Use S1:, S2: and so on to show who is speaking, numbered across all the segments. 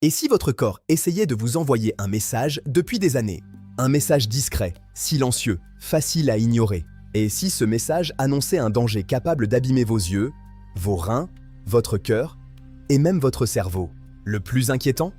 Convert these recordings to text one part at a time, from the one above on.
S1: Et si votre corps essayait de vous envoyer un message depuis des années? Un message discret, silencieux, facile à ignorer. Et si ce message annonçait un danger capable d'abîmer vos yeux, vos reins, votre cœur et même votre cerveau? Le plus inquiétant?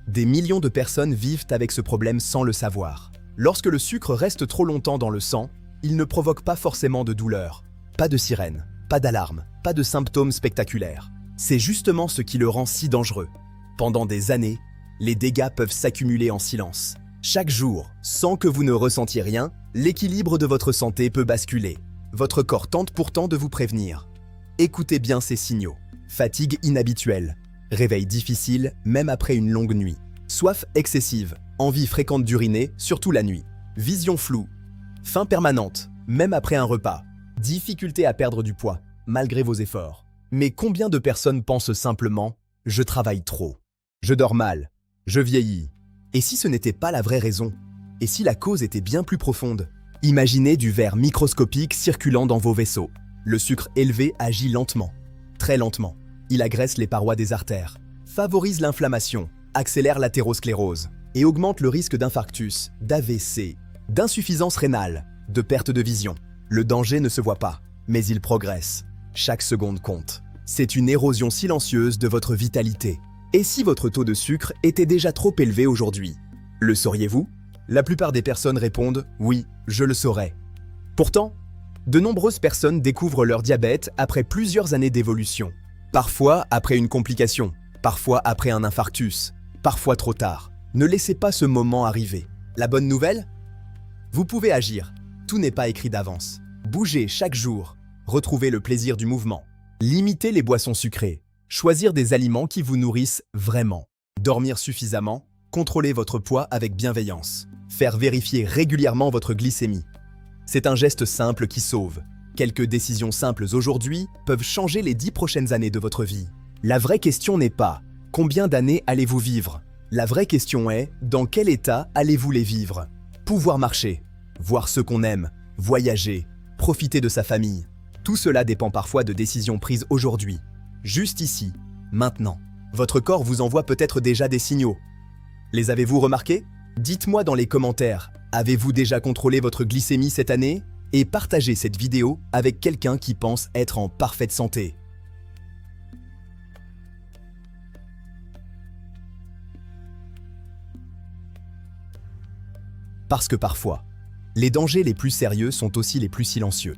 S1: Des millions de personnes vivent avec ce problème sans le savoir. Lorsque le sucre reste trop longtemps dans le sang, il ne provoque pas forcément de douleur, pas de sirène, pas d'alarme, pas de symptômes spectaculaires. C'est justement ce qui le rend si dangereux. Pendant des années, les dégâts peuvent s'accumuler en silence. Chaque jour, sans que vous ne ressentiez rien, l'équilibre de votre santé peut basculer. Votre corps tente pourtant de vous prévenir. Écoutez bien ces signaux. Fatigue inhabituelle, réveil difficile même après une longue nuit, soif excessive, envie fréquente d'uriner, surtout la nuit, vision floue, faim permanente, même après un repas, difficulté à perdre du poids, malgré vos efforts. Mais combien de personnes pensent simplement « je travaille trop, je dors mal, je vieillis ». Et si ce n'était pas la vraie raison? Et si la cause était bien plus profonde? Imaginez du verre microscopique circulant dans vos vaisseaux. Le sucre élevé agit lentement, très lentement. Il agresse les parois des artères, favorise l'inflammation, accélère l'athérosclérose et augmente le risque d'infarctus, d'AVC, d'insuffisance rénale, de perte de vision. Le danger ne se voit pas, mais il progresse. Chaque seconde compte. C'est une érosion silencieuse de votre vitalité. Et si votre taux de sucre était déjà trop élevé aujourd'hui? Le sauriez-vous? La plupart des personnes répondent « oui, je le saurais ». Pourtant, de nombreuses personnes découvrent leur diabète après plusieurs années d'évolution. Parfois après une complication, parfois après un infarctus, parfois trop tard. Ne laissez pas ce moment arriver. La bonne nouvelle? Vous pouvez agir. Tout n'est pas écrit d'avance. Bougez chaque jour. Retrouvez le plaisir du mouvement. Limitez les boissons sucrées. Choisir des aliments qui vous nourrissent vraiment. Dormir suffisamment. Contrôlez votre poids avec bienveillance. Faire vérifier régulièrement votre glycémie. C'est un geste simple qui sauve. Quelques décisions simples aujourd'hui peuvent changer les 10 prochaines années de votre vie. La vraie question n'est pas « combien d'années allez-vous vivre ?» La vraie question est « dans quel état allez-vous les vivre ?» Pouvoir marcher, voir ceux qu'on aime, voyager, profiter de sa famille. Tout cela dépend parfois de décisions prises aujourd'hui. Juste ici, maintenant. Votre corps vous envoie peut-être déjà des signaux. Les avez-vous remarqués? Dites-moi dans les commentaires, avez-vous déjà contrôlé votre glycémie cette année? Et partagez cette vidéo avec quelqu'un qui pense être en parfaite santé. Parce que parfois, les dangers les plus sérieux sont aussi les plus silencieux.